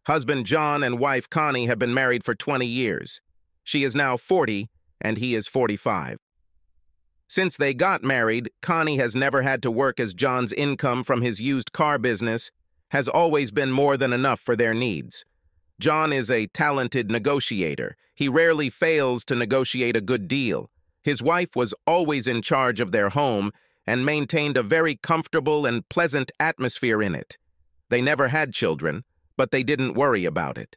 Husband John and wife Connie have been married for 20 years. She is now 40, and he is 45. Since they got married, Connie has never had to work as John's income from his used car business has always been more than enough for their needs. John is a talented negotiator. He rarely fails to negotiate a good deal. His wife was always in charge of their home and maintained a very comfortable and pleasant atmosphere in it. They never had children, but they didn't worry about it.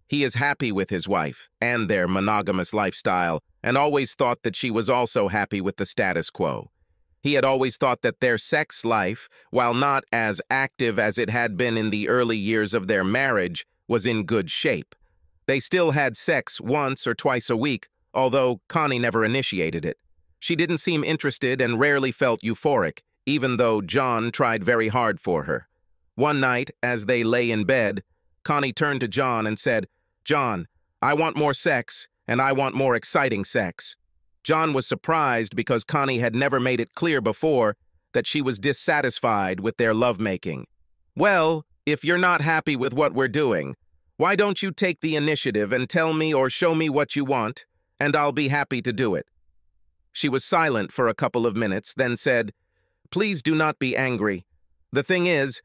He is happy with his wife and their monogamous lifestyle, and always thought that she was also happy with the status quo. He had always thought that their sex life, while not as active as it had been in the early years of their marriage, was in good shape. They still had sex once or twice a week, although Connie never initiated it. She didn't seem interested and rarely felt euphoric, even though John tried very hard for her. One night, as they lay in bed, Connie turned to John and said, "John, I want more sex, and I want more exciting sex." John was surprised because Connie had never made it clear before that she was dissatisfied with their lovemaking. "Well, if you're not happy with what we're doing, why don't you take the initiative and tell me or show me what you want, and I'll be happy to do it." She was silent for a couple of minutes, then said, "Please do not be angry. The thing is,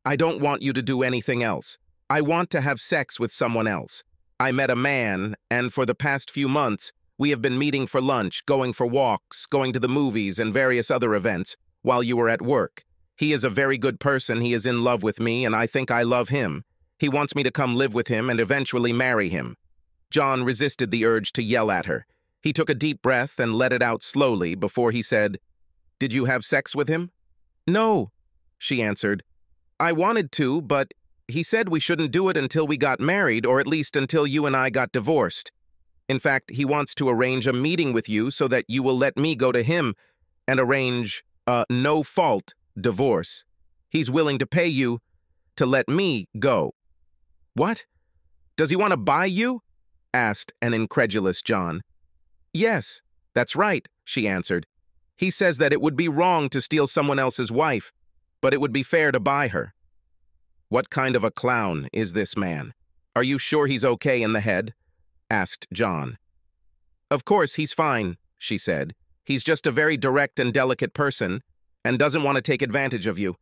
I don't want you to do anything else. I want to have sex with someone else. I met a man, and for the past few months, we have been meeting for lunch, going for walks, going to the movies, and various other events while you were at work. He is a very good person. He is in love with me, and I think I love him. He wants me to come live with him and eventually marry him." John resisted the urge to yell at her. He took a deep breath and let it out slowly before he said, "Did you have sex with him?" "No," she answered. "I wanted to, but he said we shouldn't do it until we got married, or at least until you and I got divorced. In fact, he wants to arrange a meeting with you so that you will let me go to him and arrange a no-fault divorce. He's willing to pay you to let me go." "What? Does he want to buy you?" asked an incredulous John. "Yes, that's right," she answered. "He says that it would be wrong to steal someone else's wife, but it would be fair to buy her." "What kind of a clown is this man? Are you sure he's okay in the head?" asked John. "Of course, he's fine," she said. "He's just a very direct and delicate person and doesn't want to take advantage of you.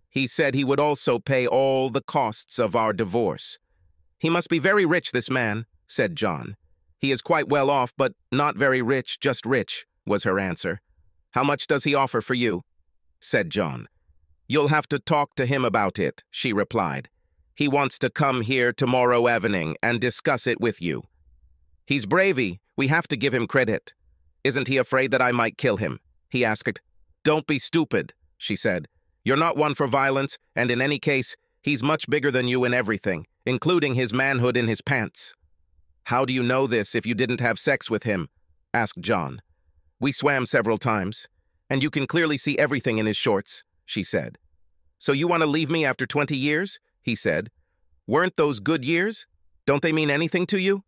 He said he would also pay all the costs of our divorce." "He must be very rich, this man," said John. "He is quite well off, but not very rich, just rich," was her answer. "How much does he offer for you?" said John. "You'll have to talk to him about it," she replied. "He wants to come here tomorrow evening and discuss it with you." "He's bravey. We have to give him credit." "Isn't he afraid that I might kill him?" he asked. "Don't be stupid," she said. "You're not one for violence, and in any case, he's much bigger than you in everything, including his manhood in his pants." "How do you know this if you didn't have sex with him?" asked John. "We swam several times, and you can clearly see everything in his shorts," she said. "So you want to leave me after 20 years?" he said. "Weren't those good years? Don't they mean anything to you?"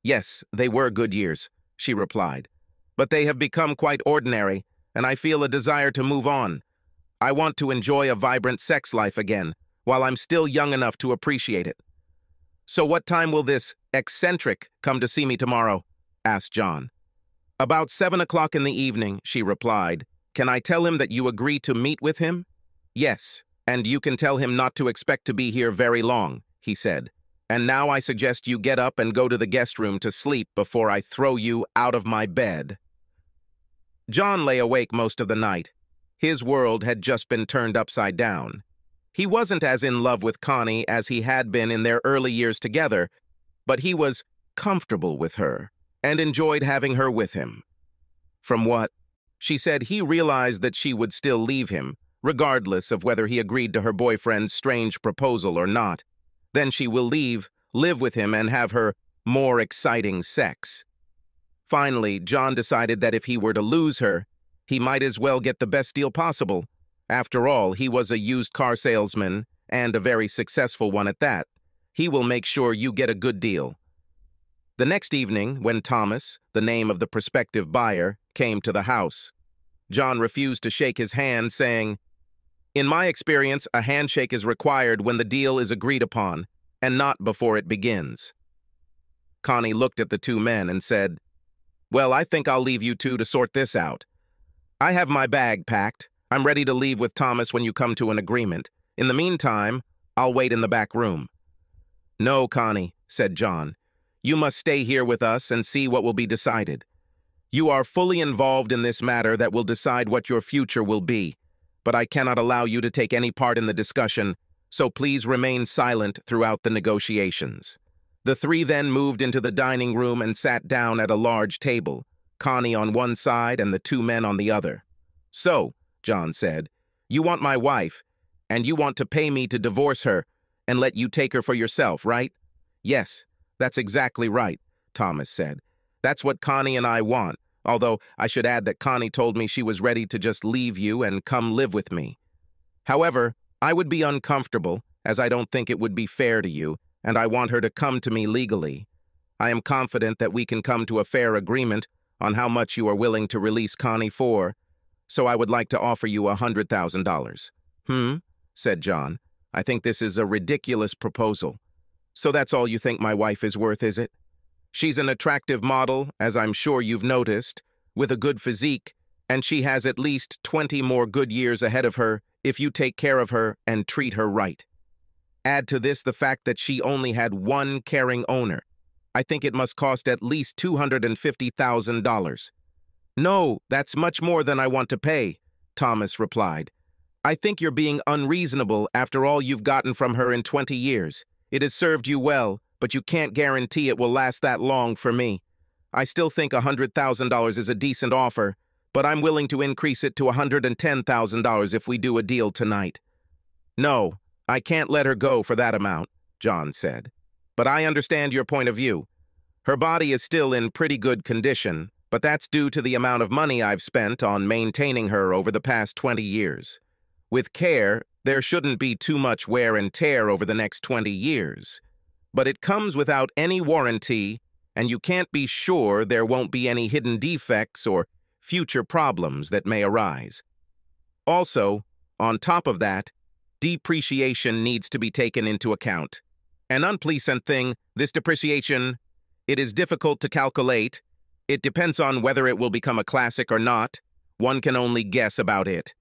"Yes, they were good years," she replied. "But they have become quite ordinary, and I feel a desire to move on. I want to enjoy a vibrant sex life again, while I'm still young enough to appreciate it." "So what time will this eccentric come to see me tomorrow?" asked John. "About 7 o'clock in the evening," she replied. "Can I tell him that you agree to meet with him?" "Yes, and you can tell him not to expect to be here very long," he said. "And now I suggest you get up and go to the guest room to sleep before I throw you out of my bed." John lay awake most of the night. His world had just been turned upside down. He wasn't as in love with Connie as he had been in their early years together, but he was comfortable with her and enjoyed having her with him. From what she said, he realized that she would still leave him, regardless of whether he agreed to her boyfriend's strange proposal or not. Then she will leave, live with him, and have her more exciting sex. Finally, John decided that if he were to lose her, he might as well get the best deal possible. After all, he was a used car salesman, and a very successful one at that. He will make sure you get a good deal. The next evening, when Thomas, the name of the prospective buyer, came to the house, John refused to shake his hand, saying, "In my experience, a handshake is required when the deal is agreed upon, and not before it begins." Connie looked at the two men and said, "Well, I think I'll leave you two to sort this out. I have my bag packed. I'm ready to leave with Thomas when you come to an agreement. In the meantime, I'll wait in the back room." "No, Connie," said John. "You must stay here with us and see what will be decided. You are fully involved in this matter that will decide what your future will be, but I cannot allow you to take any part in the discussion, so please remain silent throughout the negotiations." The three then moved into the dining room and sat down at a large table, Connie on one side and the two men on the other. "So," John said, "you want my wife, and you want to pay me to divorce her and let you take her for yourself, right?" "Yes, that's exactly right," Thomas said. "That's what Connie and I want, although I should add that Connie told me she was ready to just leave you and come live with me. However, I would be uncomfortable, as I don't think it would be fair to you, and I want her to come to me legally. I am confident that we can come to a fair agreement on how much you are willing to release Connie for, so I would like to offer you $100,000. Said John. "I think this is a ridiculous proposal. So that's all you think my wife is worth, is it? She's an attractive model, as I'm sure you've noticed, with a good physique, and she has at least 20 more good years ahead of her if you take care of her and treat her right. Add to this the fact that she only had one caring owner. I think it must cost at least $250,000. "No, that's much more than I want to pay," Thomas replied. "I think you're being unreasonable after all you've gotten from her in 20 years. It has served you well, but you can't guarantee it will last that long for me. I still think $100,000 is a decent offer, but I'm willing to increase it to $110,000 if we do a deal tonight." "No, I can't let her go for that amount," John said. "But I understand your point of view. Her body is still in pretty good condition, but that's due to the amount of money I've spent on maintaining her over the past 20 years. With care, there shouldn't be too much wear and tear over the next 20 years. But it comes without any warranty, and you can't be sure there won't be any hidden defects or future problems that may arise. Also, on top of that, depreciation needs to be taken into account. An unpleasant thing, this depreciation, it is difficult to calculate. It depends on whether it will become a classic or not. One can only guess about it.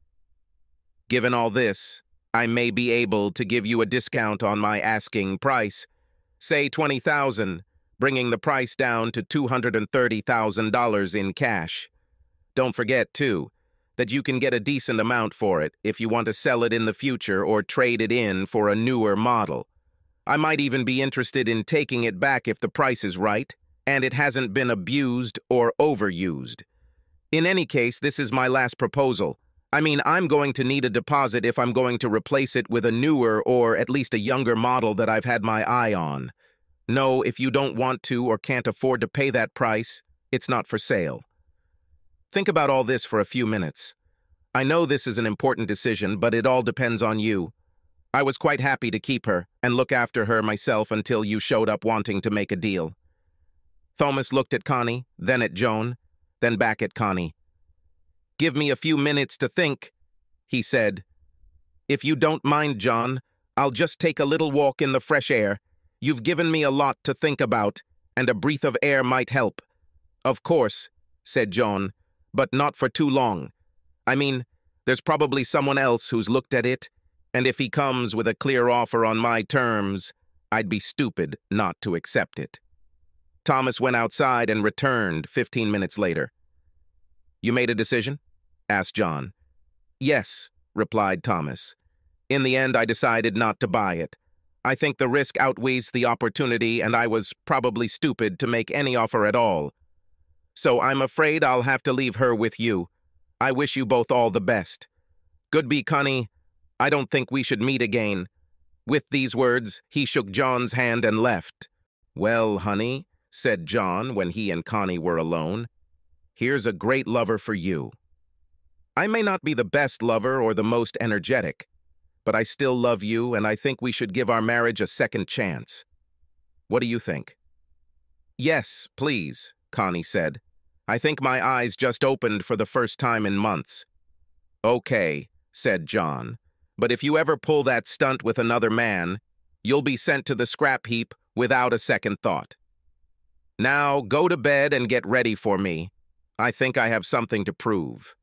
Given all this, I may be able to give you a discount on my asking price, say $20,000, bringing the price down to $230,000 in cash. Don't forget, too, that you can get a decent amount for it if you want to sell it in the future or trade it in for a newer model. I might even be interested in taking it back if the price is right, and it hasn't been abused or overused. In any case, this is my last proposal. I mean, I'm going to need a deposit if I'm going to replace it with a newer or at least a younger model that I've had my eye on. No, if you don't want to or can't afford to pay that price, it's not for sale." Think about all this for a few minutes. I know this is an important decision, but it all depends on you. I was quite happy to keep her and look after her myself until you showed up wanting to make a deal. Thomas looked at Connie, then at Joan, then back at Connie. "Give me a few minutes to think," he said. "If you don't mind, John, I'll just take a little walk in the fresh air. You've given me a lot to think about, and a breath of air might help." "Of course," said Joan, "but not for too long. I mean, there's probably someone else who's looked at it, and if he comes with a clear offer on my terms, I'd be stupid not to accept it." Thomas went outside and returned 15 minutes later. "You made a decision?" asked John. "Yes," replied Thomas. "In the end, I decided not to buy it. I think the risk outweighs the opportunity, and I was probably stupid to make any offer at all. So I'm afraid I'll have to leave her with you. I wish you both all the best. Goodbye, Connie. I don't think we should meet again." With these words, he shook John's hand and left. "Well, honey," said John when he and Connie were alone, "here's a great lover for you. I may not be the best lover or the most energetic, but I still love you, and I think we should give our marriage a second chance. What do you think?" "Yes, please," Connie said. "I think my eyes just opened for the first time in months." "Okay," said John, "but if you ever pull that stunt with another man, you'll be sent to the scrap heap without a second thought. Now, go to bed and get ready for me. I think I have something to prove.